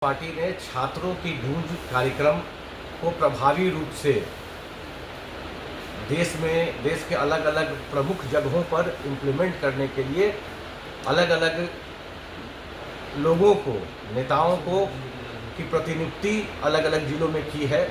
Party ने छात्रों की गूंज कार्यक्रम को प्रभावी रूप से देश के अलग अलग प्रमुख जगहों पर इम्प्लीमेंट करने के लिए अलग अलग लोगों को, नेताओं को की प्रतिनियुक्ति अलग अलग जिलों में की है।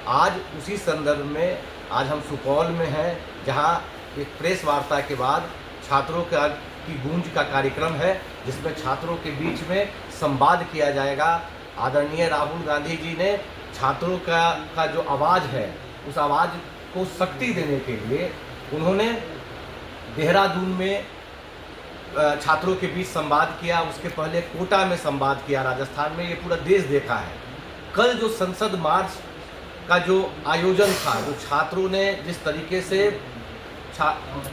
आज उसी संदर्भ में आज हम सुपौल में हैं, जहां एक प्रेस वार्ता के बाद छात्रों की गूंज का कार्यक्रम है, जिसमें छात्रों के बीच में संवाद किया जाएगा। आदरणीय राहुल गांधी जी ने छात्रों का जो आवाज़ है, उस आवाज़ को शक्ति देने के लिए उन्होंने देहरादून में छात्रों के बीच संवाद किया। उसके पहले कोटा में संवाद किया, राजस्थान में। ये पूरा देश देखा है। कल जो संसद मार्च का जो आयोजन था, जो छात्रों ने जिस तरीके से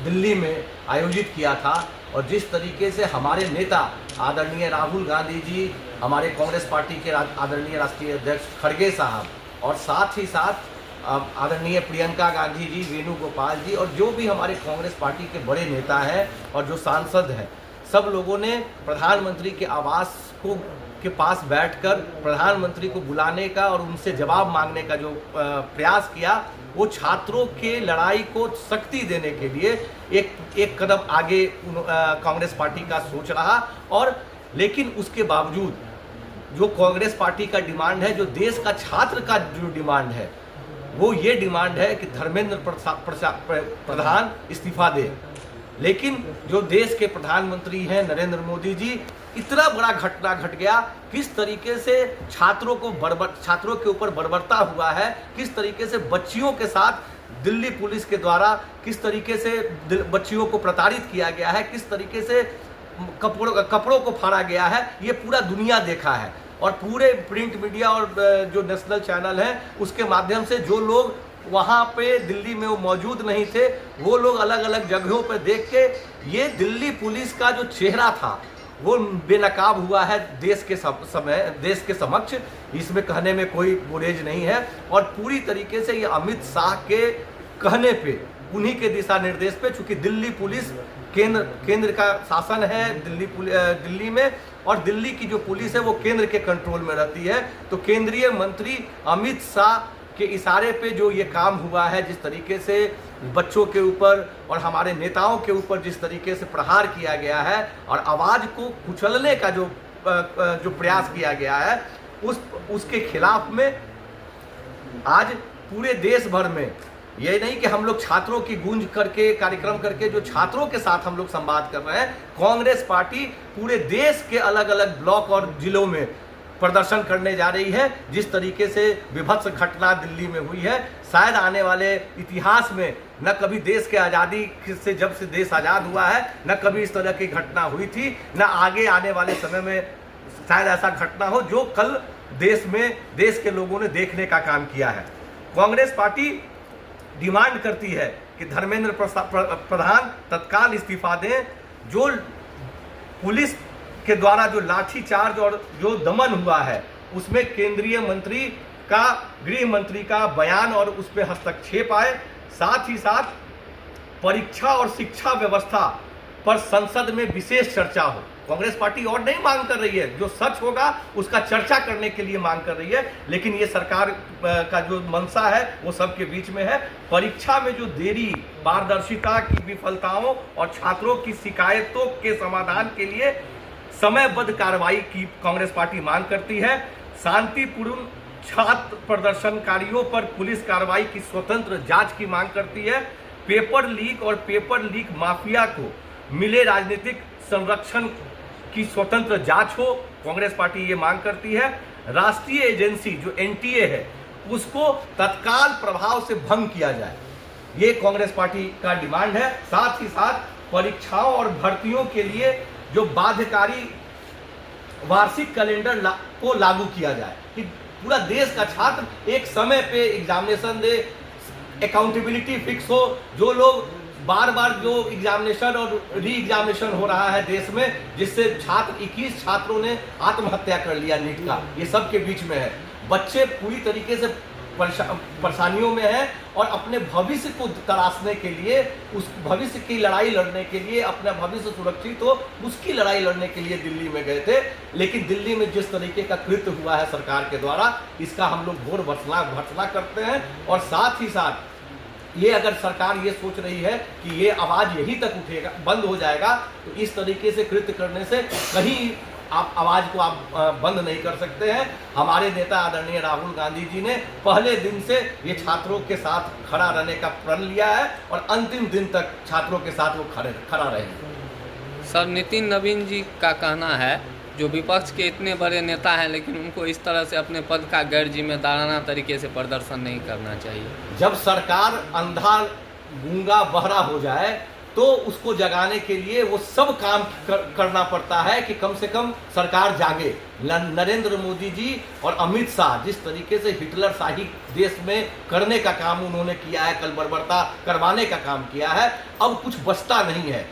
दिल्ली में आयोजित किया था, और जिस तरीके से हमारे नेता आदरणीय राहुल गांधी जी, हमारे कांग्रेस पार्टी के आदरणीय राष्ट्रीय अध्यक्ष खड़गे साहब, और साथ ही साथ आदरणीय प्रियंका गांधी जी, वेणुगोपाल जी, और जो भी हमारे कांग्रेस पार्टी के बड़े नेता हैं और जो सांसद हैं, सब लोगों ने प्रधानमंत्री के आवास के पास बैठकर प्रधानमंत्री को बुलाने का और उनसे जवाब मांगने का जो प्रयास किया, वो छात्रों के लड़ाई को शक्ति देने के लिए एक कदम आगे कांग्रेस पार्टी का सोच रहा। और लेकिन उसके बावजूद जो कांग्रेस पार्टी का डिमांड है, जो देश का छात्र का जो डिमांड है, वो ये डिमांड है कि धर्मेंद्र प्रधान इस्तीफा दे। लेकिन जो देश के प्रधानमंत्री हैं नरेंद्र मोदी जी, इतना बड़ा घटना घट गया, किस तरीके से छात्रों के ऊपर बर्बरता हुआ है, किस तरीके से बच्चियों के साथ दिल्ली पुलिस के द्वारा किस तरीके से बच्चियों को प्रताड़ित किया गया है, किस तरीके से कपड़ों को फाड़ा गया है, ये पूरा दुनिया देखा है। और पूरे प्रिंट मीडिया और जो नेशनल चैनल हैं, उसके माध्यम से जो लोग वहाँ पे दिल्ली में वो मौजूद नहीं थे, वो लोग अलग अलग जगहों पर देख के ये दिल्ली पुलिस का जो चेहरा था, वो बेनकाब हुआ है देश के समक्ष। इसमें कहने में कोई गुरेज नहीं है। और पूरी तरीके से ये अमित शाह के कहने पे, उन्हीं के दिशा निर्देश पे, चूंकि दिल्ली पुलिस केंद्र का शासन है दिल्ली में, और दिल्ली की जो पुलिस है वो केंद्र के कंट्रोल में रहती है। तो केंद्रीय मंत्री अमित शाह के इशारे पे जो ये काम हुआ है, जिस तरीके से बच्चों के ऊपर और हमारे नेताओं के ऊपर जिस तरीके से प्रहार किया गया है और आवाज़ को कुचलने का जो प्रयास किया गया है, उसके खिलाफ में आज पूरे देश भर में, ये नहीं कि हम लोग छात्रों की गूंज करके कार्यक्रम करके जो छात्रों के साथ हम लोग संवाद कर रहे हैं, कांग्रेस पार्टी पूरे देश के अलग अलग ब्लॉक और जिलों में प्रदर्शन करने जा रही है। जिस तरीके से विभत्स घटना दिल्ली में हुई है, शायद आने वाले इतिहास में न कभी देश के आज़ादी से, जब से देश आज़ाद हुआ है, न कभी इस तरह की घटना हुई थी, न आगे आने वाले समय में शायद ऐसा घटना हो जो कल देश के लोगों ने देखने का काम किया है। कांग्रेस पार्टी डिमांड करती है कि धर्मेंद्र प्रधान तत्काल इस्तीफा दें। जो पुलिस के द्वारा जो लाठीचार्ज और जो दमन हुआ है, उसमें केंद्रीय मंत्री का, गृह मंत्री का बयान और उस पर हस्तक्षेप आए। साथ ही साथ परीक्षा और शिक्षा व्यवस्था पर संसद में विशेष चर्चा हो। कांग्रेस पार्टी और नहीं मांग कर रही है, जो सच होगा उसका चर्चा करने के लिए मांग कर रही है, लेकिन ये सरकार का जो मंशा है वो सबके बीच में है। परीक्षा में जो देरी, पारदर्शिता की विफलताओं और छात्रों की शिकायतों के समाधान के लिए समयबद्ध कार्रवाई की कांग्रेस पार्टी मांग करती है। शांतिपूर्ण छात्र प्रदर्शनकारियों पर पुलिस कार्रवाई की स्वतंत्र जांच की मांग करती है। पेपर लीक और पेपर लीक माफिया को मिले राजनीतिक संरक्षण की स्वतंत्र जांच हो, कांग्रेस पार्टी ये मांग करती है। राष्ट्रीय एजेंसी जो एनटीए है, उसको तत्काल प्रभाव से भंग किया जाए, ये कांग्रेस पार्टी का डिमांड है। साथ ही साथ परीक्षाओं और भर्तियों के लिए जो बाध्यकारी वार्षिक कैलेंडर को लागू किया जाए, कि पूरा देश का छात्र एक समय पे एग्जामिनेशन दे, अकाउंटेबिलिटी फिक्स हो। जो लोग बार बार जो एग्जामिनेशन और री एग्जामिनेशन हो रहा है देश में, जिससे 21 छात्रों ने आत्महत्या कर लिया नीट का, ये सब के बीच में है। बच्चे पूरी तरीके से परेशानियों में हैं और अपने भविष्य को तराशने के लिए, उस भविष्य की लड़ाई लड़ने के लिए, अपना भविष्य सुरक्षित हो उसकी लड़ाई लड़ने के लिए दिल्ली में गए थे। लेकिन दिल्ली में जिस तरीके का कृत्य हुआ है सरकार के द्वारा, इसका हम लोग घोर भर्त्सना करते हैं। और साथ ही साथ ये अगर सरकार ये सोच रही है कि ये आवाज यहीं तक उठेगा, बंद हो जाएगा, तो इस तरीके से कृत्य करने से कहीं आप आवाज को आप बंद नहीं कर सकते हैं। हमारे नेता आदरणीय राहुल गांधी जी ने पहले दिन से ये छात्रों के साथ खड़ा रहने का प्रण लिया है और अंतिम दिन तक छात्रों के साथ वो खड़ा रहेंगे। सर, नितिन नवीन जी का कहना है जो विपक्ष के इतने बड़े नेता हैं, लेकिन उनको इस तरह से अपने पद का गैर जिम्मेदाराना तरीके से प्रदर्शन नहीं करना चाहिए। जब सरकार अंधा गूंगा बहरा हो जाए तो उसको जगाने के लिए वो सब काम करना पड़ता है कि कम से कम सरकार जागे। नरेंद्र मोदी जी और अमित शाह जिस तरीके से हिटलर शाही देश में करने का काम उन्होंने किया है, कल बर्बरता करवाने का काम किया है, अब कुछ बचता नहीं है।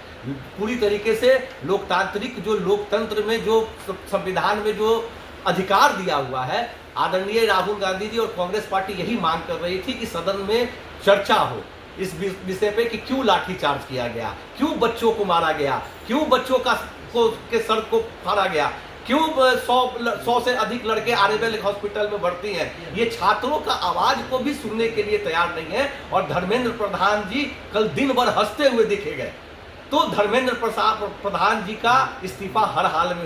पूरी तरीके से लोकतांत्रिक जो लोकतंत्र में जो संविधान में जो अधिकार दिया हुआ है, आदरणीय राहुल गांधी जी और कांग्रेस पार्टी यही मांग कर रही थी कि सदन में चर्चा हो इस विषय पे कि क्यों लाठीचार्ज किया गया, क्यों बच्चों को मारा गया, क्यों बच्चों के सर को फाड़ा गया, क्यों 100 से अधिक लड़के आरएमएल हॉस्पिटल में भर्ती हैं। ये छात्रों का आवाज को भी सुनने के लिए तैयार नहीं है। और धर्मेंद्र प्रधान जी कल दिन भर हंसते हुए दिखे गए, तो धर्मेंद्र प्रधान जी का इस्तीफा हर हाल में